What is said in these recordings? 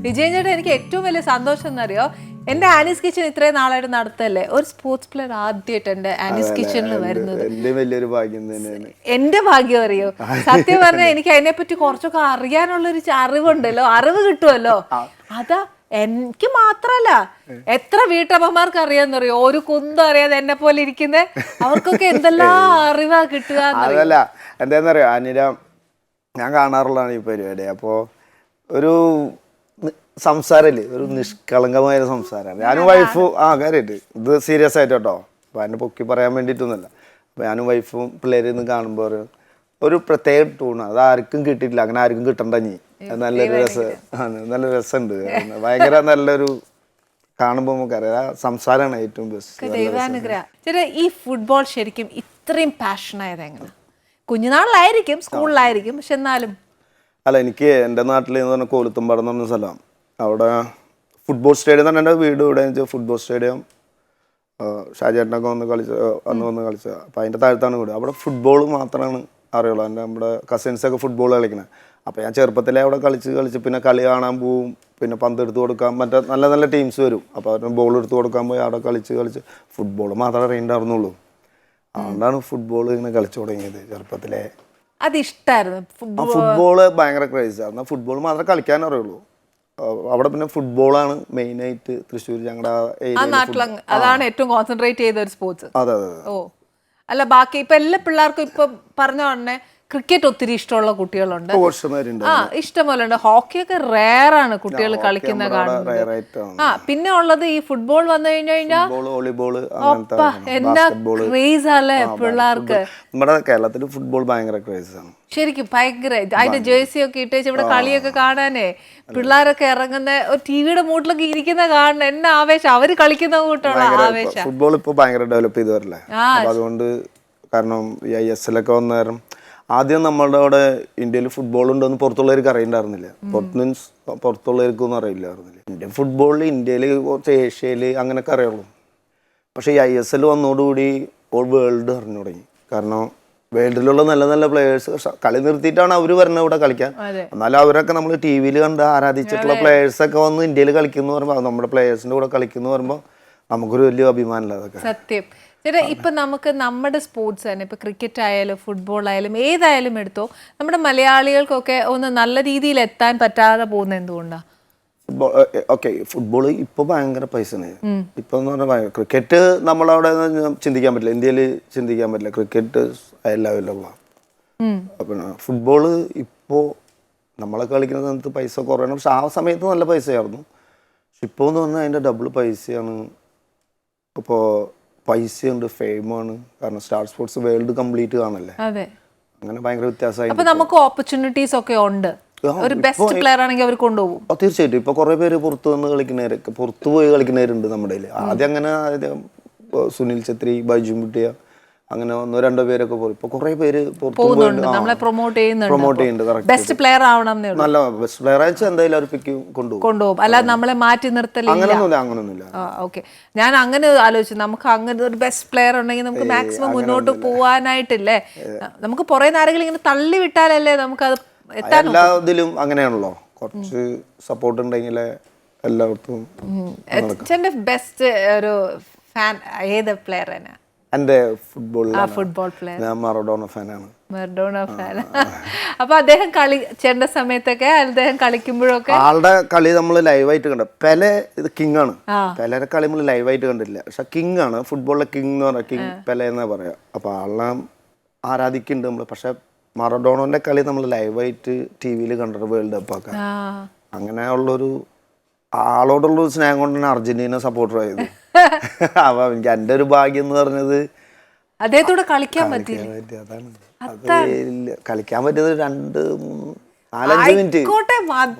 വിജയൻ ചേട്ടൻ എനിക്ക് ഏറ്റവും വലിയ സന്തോഷം എന്നറിയോ, എന്റെ ആനീസ് കിച്ചൺ ഇത്രയും നാളായിട്ട് നടത്തല്ലേ, ഒരു സ്പോർട്സ് പ്ലെയർ ആദ്യമായിട്ട് എന്റെ ആനീസ് കിച്ചണിൽ വരുന്നത്. വലിയൊരു ഭാഗ്യം തന്നെയാണ്. എന്റെ ഭാഗ്യം അറിയോ, സത്യം പറഞ്ഞാൽ എനിക്ക് അതിനെ പറ്റി കുറച്ചൊക്കെ അറിയാനുള്ളൊരു അറിവുണ്ടല്ലോ, അറിവ് കിട്ടുമല്ലോ. അതാ എനിക്ക് മാത്രല്ല എത്ര വീട്ടമ്മമാർക്ക് അറിയാന്നറിയോ, ഒരു കുന്തം അറിയാതെ എന്നെ പോലെ ഇരിക്കുന്നേ, അവർക്കൊക്കെ എന്തെല്ലാം അറിവാ കിട്ടുക. അതല്ല എന്താന്നറിയോ അനില, ഞാൻ കാണാറുള്ളതാണ് ഈ പരിപാടി. അപ്പോൾ ഒരു സംസാരമില്ലേ, ഒരു നിഷ്കളങ്കമായ സംസാരമാണ്. ഞാനും വൈഫും കാര്യമായിട്ട് ഇത് സീരിയസ് ആയിട്ട് കേട്ടോ, അപ്പോൾ അതിനെ പൊക്കി പറയാൻ വേണ്ടിയിട്ടൊന്നുമല്ല. അപ്പോൾ ഞാനും വൈഫും പിള്ളേരിൽ നിന്ന് കാണുമ്പോൾ ഒരു പ്രത്യേക ടൂണാണ്, അത് ആർക്കും കിട്ടിയിട്ടില്ല, അങ്ങനെ ആർക്കും കിട്ടണ്ട. നല്ലൊരു നല്ല രസമുണ്ട്, ഭയങ്കര നല്ലൊരു കാണുമ്പോൾ നമുക്കറിയാം സംസാരമാണ് ഏറ്റവും ബെസ്റ്റ്. ഈ ഫുട്ബോൾ ശരിക്കും ഇത്രയും പാഷനായത് എങ്ങനെ? കുഞ്ഞുനാളിലായിരിക്കും, സ്കൂളിലായിരിക്കും, പക്ഷെ എന്നാലും. അല്ല, എനിക്ക് എൻ്റെ നാട്ടിൽ എന്ന് പറഞ്ഞാൽ കോലുത്തുംപാടം എന്ന് പറഞ്ഞ സ്ഥലമാണ്. അവിടെ ഫുട്ബോൾ സ്റ്റേഡിയം തന്നെ, എൻ്റെ വീട് ഇവിടെ ഫുട്ബോൾ സ്റ്റേഡിയം. ഷാജേട്ടനൊക്കെ വന്ന് കളിച്ചത്. അപ്പം അതിൻ്റെ താഴത്താണ് വീട്. അവിടെ ഫുട്ബോൾ മാത്രമാണ് അറിയുള്ളൂ. നമ്മുടെ കസിൻസൊക്കെ ഫുട്ബോൾ കളിക്കണേ. അപ്പോൾ ഞാൻ ചെറുപ്പത്തിലെ അവിടെ കളിച്ച് പിന്നെ കളി കാണാൻ പോവും. പിന്നെ പന്ത് എടുത്ത് കൊടുക്കാൻ മറ്റേ നല്ല നല്ല ടീംസ് വരും. അപ്പോൾ അവർ ബോൾ എടുത്ത് കൊടുക്കാൻ പോയി അവിടെ കളിച്ച് ഫുട്ബോൾ മാത്രമേ അറിയണ്ടായിരുന്നുള്ളൂ. അതുകൊണ്ടാണ് ഫുട്ബോൾ ഇങ്ങനെ കളിച്ചു തുടങ്ങിയത് ചെറുപ്പത്തിലെ. അതിഷ്ടായിരുന്നു ഫുട്ബോള്, ഭയങ്കര ക്രേസ് ആയിരുന്നു. ഫുട്ബോൾ മാത്രമേ കളിക്കാൻ അറിയുള്ളൂ അവിടെ. പിന്നെ ഫുട്ബോളാണ് മെയിനായിട്ട് തൃശ്ശൂർ ഞങ്ങളുടെ നാട്ടിൽ, അതാണ് ഏറ്റവും കോൺസെൻട്രേറ്റ് ചെയ്ത ഒരു സ്പോർട്സ്. അതെ. ഓ അല്ല, ബാക്കി ഇപ്പൊ എല്ലാ പിള്ളേർക്കും ഇപ്പൊ പറഞ്ഞ ഉടനെ ക്രിക്കറ്റ് ഒത്തിരി ഇഷ്ടമുള്ള കുട്ടികളുണ്ട്, ഇഷ്ടംപോലെ ഉണ്ട്. ഹോക്കിയൊക്കെ റെയർ ആണ് കുട്ടികൾ കളിക്കുന്ന കാണുന്നത്. പിന്നെ ഉള്ളത് ഈ ഫുട്ബോൾ വന്നു കഴിഞ്ഞാൽ എന്നാ ക്രേസ് അല്ലേ പിള്ളേർക്ക്. നമ്മുടെ കേരളത്തിൽ ഫുട്ബോൾ ഭയങ്കര ക്രേസ് ആണ് ശരിക്കും, ഭയങ്കര. അതിന്റെ ജേഴ്സി ഒക്കെ ഇട്ടേച്ച് ഇവിടെ കളിയൊക്കെ കാണാനേ പിള്ളേരൊക്കെ ഇറങ്ങുന്ന ഒരു ടിവിയുടെ മൂട്ടിലൊക്കെ ഇരിക്കുന്ന കാണണം. എന്നെ ആവേശം, അവര് കളിക്കുന്ന കൂട്ടുള്ള ആവേശം. ഫുട്ബോൾ ഇപ്പൊ ഭയങ്കര ഡെവലപ്പ് ചെയ്തു വരില്ലേ. അതുകൊണ്ട് കാരണം ഈ ISL ഒക്കെ വന്ന നേരം ആദ്യം നമ്മളുടെ അവിടെ ഇന്ത്യയിൽ ഫുട്ബോൾ ഉണ്ടെന്ന് പുറത്തുള്ളവർക്ക് അറിയണ്ടായിരുന്നില്ല. പുറത്തുള്ളവർക്കൊന്നും അറിയില്ലായിരുന്നില്ല. ഇന്ത്യൻ ഫുട്ബോളിൽ ഇന്ത്യയിൽ കുറച്ച് ഏഷ്യയിൽ അങ്ങനെയൊക്കെ അറിയുള്ളൂ. പക്ഷേ ഈ ISL വന്നതോടുകൂടി ഓൾ വേൾഡ് അറിഞ്ഞു തുടങ്ങി. കാരണം വേൾഡിലുള്ള നല്ല നല്ല പ്ലേയേഴ്സ് കളി നിർത്തിയിട്ടാണ് അവർ വരുന്നത് ഇവിടെ കളിക്കാൻ. എന്നാലും അവരൊക്കെ നമ്മൾ TV കണ്ട് ആരാധിച്ചിട്ടുള്ള പ്ലേയേഴ്സൊക്കെ വന്ന് ഇന്ത്യയിൽ കളിക്കുന്നു പറയുമ്പോൾ, നമ്മുടെ പ്ലേയേഴ്സിൻ്റെ കൂടെ കളിക്കുന്നു പറയുമ്പോൾ നമുക്കൊരു വലിയ അഭിമാനമല്ല അതൊക്കെ. സത്യം. ചേട്ടാ, ഇപ്പൊ നമുക്ക് നമ്മുടെ സ്പോർട്സ് തന്നെ, ഇപ്പൊ ക്രിക്കറ്റ് ആയാലും ഫുട്ബോൾ ആയാലും ഏതായാലും എടുത്തോ, നമ്മുടെ മലയാളികൾക്കൊക്കെ ഒന്ന് നല്ല രീതിയിൽ എത്താൻ പറ്റാതെ പോകുന്നത് എന്തുകൊണ്ടാണ്? ഫുട്ബോൾ ഇപ്പൊ ഭയങ്കര പൈസയാണ്. ഇപ്പൊ എന്ന് പറഞ്ഞാൽ ക്രിക്കറ്റ് നമ്മളവിടെ ചിന്തിക്കാൻ പറ്റില്ല, ഇന്ത്യയിൽ ചിന്തിക്കാൻ പറ്റില്ല. ക്രിക്കറ്റ് എല്ലാവരിലുള്ള. പിന്നെ ഫുട്ബോള് ഇപ്പോ നമ്മളെ കളിക്കുന്ന സമയത്ത് പൈസ കുറയണം, പക്ഷെ ആ സമയത്ത് നല്ല പൈസയായിരുന്നു. പക്ഷെ ഇപ്പോൾ എന്ന് പറഞ്ഞാൽ അതിന്റെ ഡബിൾ പൈസയാണ്. ഇപ്പോൾ പൈസയുണ്ട്, ഫെയിമാണ്. കാരണം സ്റ്റാർ സ്പോർട്സ് വേൾഡ് കംപ്ലീറ്റ് കാണല്ലേ, അങ്ങനെ ഭയങ്കര വ്യത്യാസമായി. നമുക്ക് ഓപ്പർച്യൂണിറ്റീസ് ഒക്കെ ഉണ്ട്. ഒരു ബെസ്റ്റ് പ്ലെയർ ആണെങ്കിൽ അവർ കൊണ്ടുപോകും. തീർച്ചയായിട്ടും. ഇപ്പൊ കുറെ പേര് പുറത്തു വന്ന് കളിക്കുന്നവരൊക്കെ, പുറത്തു പോയി കളിക്കുന്നവരുണ്ട് നമ്മുടെ. ആദ്യം അങ്ങനെ സുനിൽ ഛത്രി, ബൈജു മുട്ടിയ, അങ്ങനെ 1-2 പേരൊക്കെ പോയി. ഇപ്പൊ കുറെ പേര് പ്രൊമോട്ട് ചെയ്യുന്നുണ്ട്. ബെസ്റ്റ് പ്ലെയർ ആവണം, നല്ല ബെസ്റ്റ് പ്ലെയർ അയച്ചാൽ എന്തായാലും അവർ കൊണ്ടുപോകും. അല്ലാതെ നമ്മളെ മാറ്റി നിർത്തലില്ല. അങ്ങനൊന്നുമില്ല. ഓക്കെ, ഞാൻ അങ്ങനെ ആലോചിച്ചു, നമുക്ക് അങ്ങനെ ഒരു ബെസ്റ്റ് പ്ലെയർ ഉണ്ടെങ്കിൽ നമുക്ക് മാക്സിമം മുന്നോട്ട് പോവാനായിട്ടില്ലേ. നമുക്ക് പുറേ ആരെങ്കിലും ഇങ്ങനെ തള്ളി വിട്ടാലല്ലേ നമുക്ക് അത് എല്ലാ ഇതിലും അങ്ങനെയാണല്ലോ, കുറച്ച് സപ്പോർട്ട് ഉണ്ടെങ്കിൽ എല്ലാവർക്കും. ബെസ്റ്റ് ഒരു ഫാൻ ഏത് പ്ലെയർ? എന്റെ ഫുട്ബോൾ പ്ലെയർ ഞാൻ മറഡോണ ഫാനാണ്. അപ്പൊ അദ്ദേഹം കളിച്ചേണ്ട സമയത്തൊക്കെ, അദ്ദേഹം കളിക്കുമ്പോഴൊക്കെ ആളുടെ കളി നമ്മൾ ലൈവായിട്ട് കണ്ട. പെലെ ഇത് കിങ് ആണ്. പെലയുടെ കളി നമ്മൾ ലൈവായിട്ട് കണ്ടില്ല, പക്ഷെ കിങ് ആണ്. ഫുട്ബോളിലെ കിങ് എന്ന് പറഞ്ഞാൽ കിങ് പെലെ എന്നാ പറയാ. അപ്പൊ ആളെ ആരാധിക്കുന്നുണ്ട് നമ്മൾ. പക്ഷെ മറഡോണോന്റെ കളി നമ്മൾ ലൈവായിട്ട് TV കണ്ടത് വേൾഡ് കപ്പ് ഒക്കെ. അങ്ങനെയുള്ളൊരു ആളോടുള്ളൊരു സ്നേഹം കൊണ്ടാണ് അർജന്റീന സപ്പോർട്ടർ ആയത്. അപ്പൊ എനിക്ക് എൻ്റെ ഒരു ഭാഗ്യം എന്ന് പറഞ്ഞത് അദ്ദേഹത്തോട് കളിക്കാൻ പറ്റി. അതാണ് കളിക്കാൻ പറ്റിയത് 2-3-4-5 മിനിറ്റ്.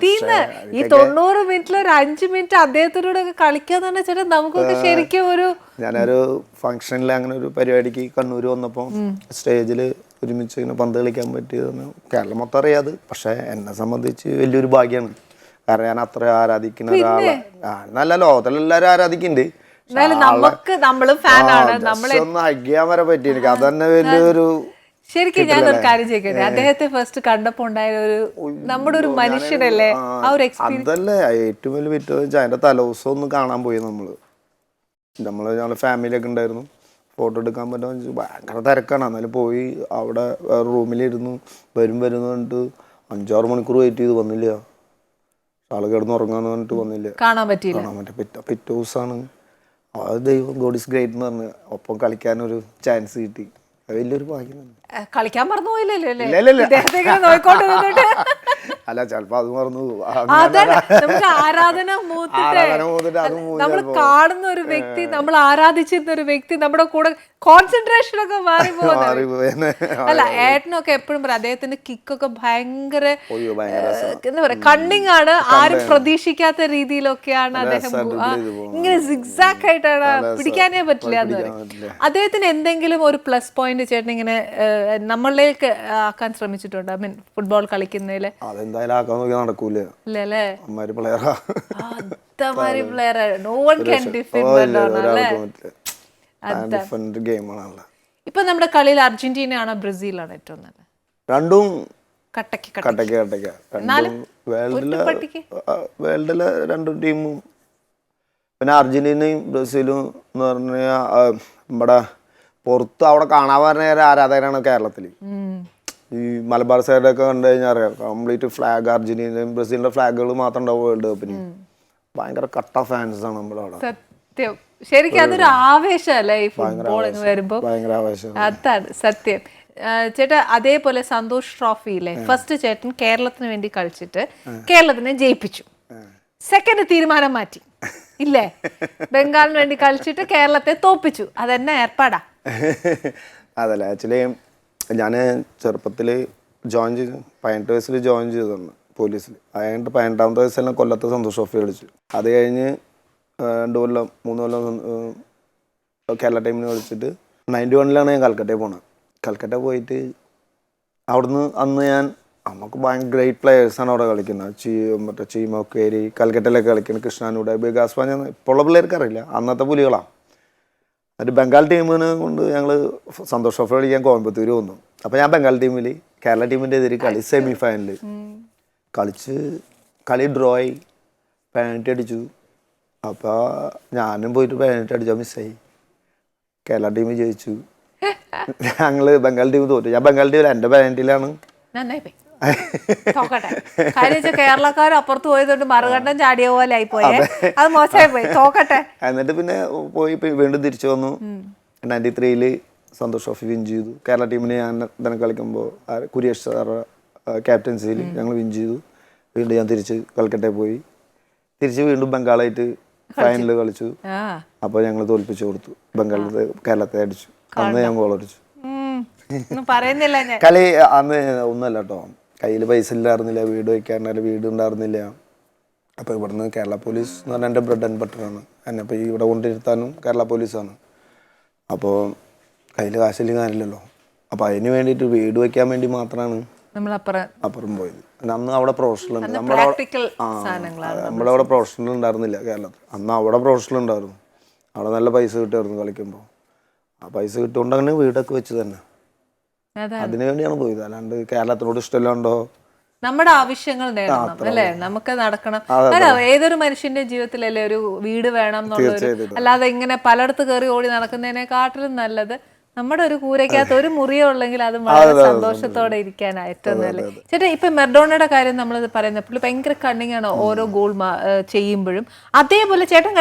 ഈ 90 മിനിറ്റിൽ ഒരു 5 മിനിറ്റ് അദ്ദേഹത്തിനോട് കളിക്കാന്ന് പറഞ്ഞാൽ നമുക്കൊക്കെ ശരിക്കും ഒരു. ഞാനൊരു ഫംഗ്ഷനിൽ അങ്ങനെ ഒരു പരിപാടിക്ക് കണ്ണൂർ വന്നപ്പോൾ സ്റ്റേജിൽ ഒരുമിച്ച് ഇങ്ങനെ പന്ത് കളിക്കാൻ പറ്റിയതെന്ന് കേരളം മൊത്തം അറിയാതെ. പക്ഷെ എന്നെ സംബന്ധിച്ച് വലിയൊരു ഭാഗ്യമാണ്. കാരണം ഞാൻ അത്ര ആരാധിക്കുന്ന ഒരാളെ, നല്ല ലോകത്തിലെല്ലാരും ആരാധിക്കുന്നുണ്ട്. ഒന്ന് അയ്യാൻ വരെ പറ്റി എനിക്ക്. അതന്നെ വലിയൊരു ശരിക്കും ഞാനൊരു കാര്യം ചോദിക്കട്ടെ, അദ്ദേഹത്തെ ഫസ്റ്റ് കണ്ടപ്പോ ഉണ്ടായ ഒരു നമ്മുടെ ഒരു മനുഷ്യനല്ലേ ആ ഒരു എക്സ്പീരിയൻസ്? അതല്ലേ ഏറ്റവും വലിയ വിറ്റ് വെച്ചാൽ അതിന്റെ തലേദിവസം ഒന്ന് കാണാൻ പോയി ഞങ്ങള് ഫാമിലിയൊക്കെ ഉണ്ടായിരുന്നു. ഫോട്ടോ എടുക്കാൻ പറ്റുമെന്ന് ഭയങ്കര തിരക്കാണ്. എന്നാലും പോയി അവിടെ വേറെ റൂമിലിരുന്നു. പറഞ്ഞിട്ട് 5-6 മണിക്കൂർ വെയിറ്റ് ചെയ്ത് വന്നില്ല. ആള് കിടന്ന് ഉറങ്ങാന്ന് പറഞ്ഞിട്ട് വന്നില്ല. കാണാൻ പറ്റിയ പിറ്റേ ദിവസമാണ് ദൈവം ഗോഡ് ഈസ് ഗ്രേറ്റ് എന്ന് പറഞ്ഞ് ഒപ്പം കളിക്കാനൊരു ചാൻസ് കിട്ടി. അത് വലിയൊരു ഭാഗ്യം. കളിക്കാൻ മറന്നു പോയില്ലല്ലോ. അല്ല ചിലപ്പോ അത് മറന്നു പോകും. നമുക്ക് ആരാധന നമ്മൾ കാണുന്ന ഒരു വ്യക്തി, നമ്മൾ ആരാധിച്ചിരുന്ന ഒരു വ്യക്തി നമ്മുടെ കൂടെ കോൺസെൻട്രേഷൻ ഒക്കെ മാറി പോകുന്നത്. അല്ല ഏട്ടനൊക്കെ എപ്പോഴും പറയും അദ്ദേഹത്തിന്റെ കിക്കൊക്കെ ഭയങ്കര എന്താ പറയാ കണ്ണിങ് ആണ്. ആരും പ്രതീക്ഷിക്കാത്ത രീതിയിലൊക്കെയാണ് അദ്ദേഹം ഇങ്ങനെ സിഗ്സാക്ക് ആയിട്ടാണ്, പിടിക്കാനേ പറ്റില്ല എന്ന് പറയും. അദ്ദേഹത്തിന് എന്തെങ്കിലും ഒരു പ്ലസ് പോയിന്റ് ചേട്ടൻ ഇങ്ങനെ നമ്മളിലേക്ക് ആക്കാൻ ശ്രമിച്ചിട്ടുണ്ട്? ഐ മീൻ ഫുട്ബോൾ കളിക്കുന്നതില് അതെന്തായാലും ആക്കാൻ നോക്കിയാൽ നടക്കൂല. ഇല്ലല്ലേ? ഇപ്പൊ നമ്മുടെ കളിയിൽ അർജന്റീന ആണോ ബ്രസീലാണോ ഏറ്റവും നല്ല? രണ്ടും കട്ടക്ക. വേൾഡിലെ രണ്ടും ടീമും. പിന്നെ അർജന്റീനയും ബ്രസീലും എന്ന് പറഞ്ഞാൽ നമ്മുടെ പുറത്ത് അവിടെ കാണാൻ പറഞ്ഞ ആരാധകരാണ് കേരളത്തില്. ഈ മലബാർ സൈഡൊക്കെ കണ്ടു കഴിഞ്ഞാൽ അറിയാം, കംപ്ലീറ്റ് ഫ്ലാഗ് അർജന്റീനയും ബ്രസീലിന്റെ ഫ്ലാഗുകൾ മാത്രം ഉണ്ടാവും വേൾഡ് കപ്പിന്. ഭയങ്കര കട്ട ഫാൻസ് ആണ് നമ്മുടെ അവിടെ. സത്യം, ശരിക്കും അതൊരു ആവേശമല്ലേ ഈ ഫുട്ബോൾ വരുമ്പോ? ഭയങ്കര ആവേശം. അതാണ് സത്യം. ചേട്ടാ അതേപോലെ സന്തോഷ് ട്രോഫിയിലെ ഫസ്റ്റ് ചേട്ടൻ കേരളത്തിന് വേണ്ടി കളിച്ചിട്ട് കേരളത്തിനെ ജയിപ്പിച്ചു. സെക്കൻഡ് തീരുമാനം മാറ്റി ഇല്ലേ? ബംഗാളിന് വേണ്ടി കളിച്ചിട്ട് കേരളത്തെ തോപ്പിച്ചു. അതെന്നെ ഏർപ്പാടാ? അതല്ല, ആക്ച്വലി ഞാൻ ചെറുപ്പത്തിൽ ജോയിൻ ചെയ്തു. 18 വയസ്സിൽ ജോയിൻ ചെയ്തിരുന്നു പോലീസിൽ. അത് കഴിഞ്ഞിട്ട് 18ാമത്തെ വയസ്സെല്ലാം കൊല്ലത്ത് സന്തോഷ് ട്രോഫി കളിച്ചു. അത് കഴിഞ്ഞ് 2 കൊല്ലം 3 കൊല്ലം കേരള ടീമിന് കളിച്ചിട്ട് 91-ലാണ് ഞാൻ കൽക്കട്ടയിൽ പോണത്. കൽക്കട്ട പോയിട്ട് അവിടുന്ന് അന്ന് നമുക്ക് ഭയങ്കര ഗ്രേറ്റ് പ്ലെയേഴ്സാണ് അവിടെ കളിക്കുന്നത്. മറ്റേ ചീമോക്കേരി, കൽക്കട്ടയിലൊക്കെ കളിക്കുന്നത് കൃഷ്ണാനൂടെ, ബികാസ് പാഞ്ഞ ഇപ്പോൾ ഉള്ള പിള്ളേർക്ക് അറിയില്ല, അന്നത്തെ പുലികളാണ്. ഒരു ബംഗാൾ ടീമിനെ കൊണ്ട് ഞങ്ങൾ സന്തോഷ് ട്രോഫി കളിക്കാൻ കോയമ്പത്തൂർ വന്നു. അപ്പോൾ ഞാൻ ബംഗാൾ ടീമിൽ കേരള ടീമിൻ്റെ എതിരെ കളി സെമി ഫൈനലിൽ കളിച്ച് കളി ഡ്രോ ആയി, പെനാൽറ്റി അടിച്ചു. അപ്പോൾ ഞാനും പോയിട്ട് പെനാൽറ്റി അടിച്ചാൽ മിസ്സായി. കേരള ടീം ജയിച്ചു, ഞങ്ങൾ ബംഗാൾ ടീം തോറ്റു. ഞാൻ ബംഗാൾ ടീമിൽ എൻ്റെ പെനാൽറ്റിയിലാണ്. കേരളക്കാർ അപ്പുറത്ത് പോയതുകൊണ്ട് മറുകണ്ഠം ചാടിയ പോലെ ആയി പോയി. അത് മോശമായി പോയി. തോക്കട്ടെ. എന്നിട്ട് പിന്നെ പോയി വീണ്ടും തിരിച്ചു വന്നു. 93-ല് സന്തോഷ് ട്രോഫി വിൻ ചെയ്തു. കേരള ടീമിന് ഞാൻ തന്നെ കളിക്കുമ്പോൾ കുര്യേഷ് സാറ് ക്യാപ്റ്റൻസിയിൽ ഞങ്ങൾ വിൻ ചെയ്തു. വീണ്ടും ഞാൻ തിരിച്ച് കൽക്കട്ടയിൽ പോയി. തിരിച്ച് വീണ്ടും ബംഗാളായിട്ട് ഫൈനലിൽ കളിച്ചു. അപ്പോൾ ഞങ്ങൾ തോൽപ്പിച്ചു കൊടുത്തു. ബംഗാളിൽ കേരളത്തെ അടിച്ചു. അന്ന് ഞാൻ ഗോൾ അടിച്ചു. കളി അന്ന് ഒന്നുമല്ല കേട്ടോ, കയ്യിൽ പൈസ ഇല്ലായിരുന്നില്ല, വീട് വയ്ക്കാറുണ്ടായില്ല, വീട് ഉണ്ടായിരുന്നില്ല. അപ്പോൾ ഇവിടുന്ന് കേരള പോലീസ് എന്ന് പറഞ്ഞാൽ എൻ്റെ ബ്രെഡ് ആൻഡ് ബട്ടറാണ്. എന്നെ അപ്പോൾ ഇവിടെ കൊണ്ടിരുത്താനും കേരള പോലീസാണ്. അപ്പോൾ കയ്യിൽ കാശില്ലെങ്കിൽ കാര്യമില്ലല്ലോ. അപ്പോൾ അതിന് വേണ്ടിയിട്ട് വീട് വയ്ക്കാൻ വേണ്ടി മാത്രമാണ് അപ്പുറം പോയത്. അന്ന് അവിടെ പ്രൊഫഷണൽ ഉണ്ട്, നമ്മുടെ അവിടെ പ്രൊഫഷണൽ ഉണ്ടായിരുന്നില്ല കേരളത്തിൽ. അന്ന് അവിടെ പ്രൊഫഷണൽ ഉണ്ടായിരുന്നു. അവിടെ നല്ല പൈസ കിട്ടുമായിരുന്നു കളിക്കുമ്പോൾ. ആ പൈസ കിട്ടുകൊണ്ട് അങ്ങനെ വീടൊക്കെ വെച്ച് തന്നെ അതിനു വേണ്ടിയാണ് പോയത്. അല്ലാണ്ട് കേരളത്തിനോട് ഇഷ്ടമില്ലാണ്ടോ. നമ്മുടെ ആവശ്യങ്ങൾ നേടണം അല്ലേ, നമുക്ക് നടക്കണം. ഏതൊരു മനുഷ്യന്റെ ജീവിതത്തിലല്ലേ ഒരു വീട് വേണം എന്നുള്ളൊരു, അല്ലാതെ ഇങ്ങനെ പലയിടത്ത് കയറി ഓടി നടക്കുന്നതിനെക്കാട്ടിലും നല്ലത് നമ്മുടെ ഒരു കൂരയ്ക്കകത്ത് ഒരു മുറിയോ ഉള്ളെങ്കിൽ അത് വളരെ സന്തോഷത്തോടെ ഇരിക്കാനാണ് ഏറ്റവും നല്ലത്. ചേട്ടാ ഇപ്പൊ മെർഡോണയുടെ കാര്യം നമ്മൾ പറയുന്നത് പുള്ളി ഭയങ്കര കണ്ണിങ് ആണ് ഓരോ ഗോൾ ചെയ്യുമ്പോഴും. അതേപോലെ ചേട്ടൻ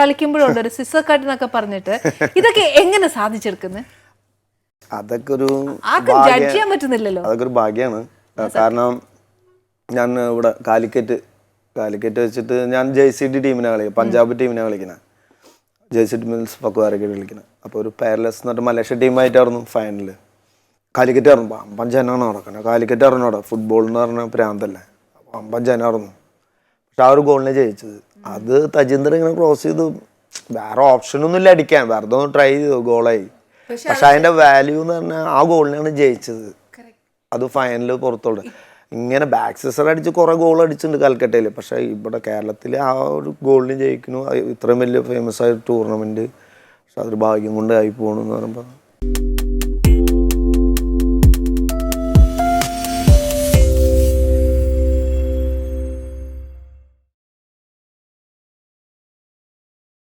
കളിക്കുമ്പോഴും ഉണ്ട് ഒരു സിസർ കട്ട് എന്നൊക്കെ പറഞ്ഞിട്ട്. ഇതൊക്കെ എങ്ങനെ സാധിച്ചെടുക്കുന്നത്? അതൊക്കെ ഒരു ജഡ്ജ് ചെയ്യാൻ പറ്റുന്നില്ലല്ലോ. അതൊക്കെ ഒരു ഭാഗ്യമാണ്. കാരണം ഞാൻ ഇവിടെ കാലിക്കറ്റ് വെച്ചിട്ട് ഞാൻ JCD ടീമിനാണ് കളിക്കുന്നത്, പഞ്ചാബ് ടീമിനാണ് കളിക്കുന്നത്. JCD മിൽസ് പക്വാരൊക്കെ കളിക്കുന്നത്. അപ്പോൾ ഒരു പെയർലെസ് എന്ന് പറഞ്ഞിട്ട് മലേഷ്യ ടീമായിട്ടായിരുന്നു ഫൈനൽ. കാലിക്കറ്റ് ആയിരുന്നു. അമ്പൻ ജനാണ് നടക്കുന്നത്. കാലിക്കറ്റ് ആയിരുന്നു അവിടെ. ഫുട്ബോൾ എന്ന് പറഞ്ഞാൽ പ്രാന്തല്ലേ, അമ്പൻ ജനായിരുന്നു. പക്ഷെ ആ ഒരു ഗോളിനെ ജയിച്ചത്. അത് തജിന്ദർ ഇങ്ങനെ ക്രോസ് ചെയ്ത് വേറെ ഓപ്ഷനൊന്നും ഇല്ല അടിക്കാൻ, വെറുതെ ഒന്ന് ട്രൈ ചെയ്തു, ഗോളായി. പക്ഷെ അതിന്റെ വാല്യൂ എന്ന് പറഞ്ഞാൽ ആ ഗോളിനാണ് ജയിച്ചത്. അത് ഫൈനലിൽ പുറത്തോട്ട് ഇങ്ങനെ ബാക്ക് സിസർ അടിച്ച് കുറെ ഗോൾ അടിച്ചിട്ടുണ്ട് കൽക്കട്ടയിൽ. പക്ഷെ ഇവിടെ കേരളത്തിൽ ആ ഒരു ഗോളിന് ജയിക്കുന്നു. ഇത്രയും വലിയ ഫേമസ് ആയ ടൂർണമെന്റ്. പക്ഷെ അതൊരു ഭാഗ്യം കൊണ്ട് ആയി പോകണമെന്ന് പറയുമ്പോൾ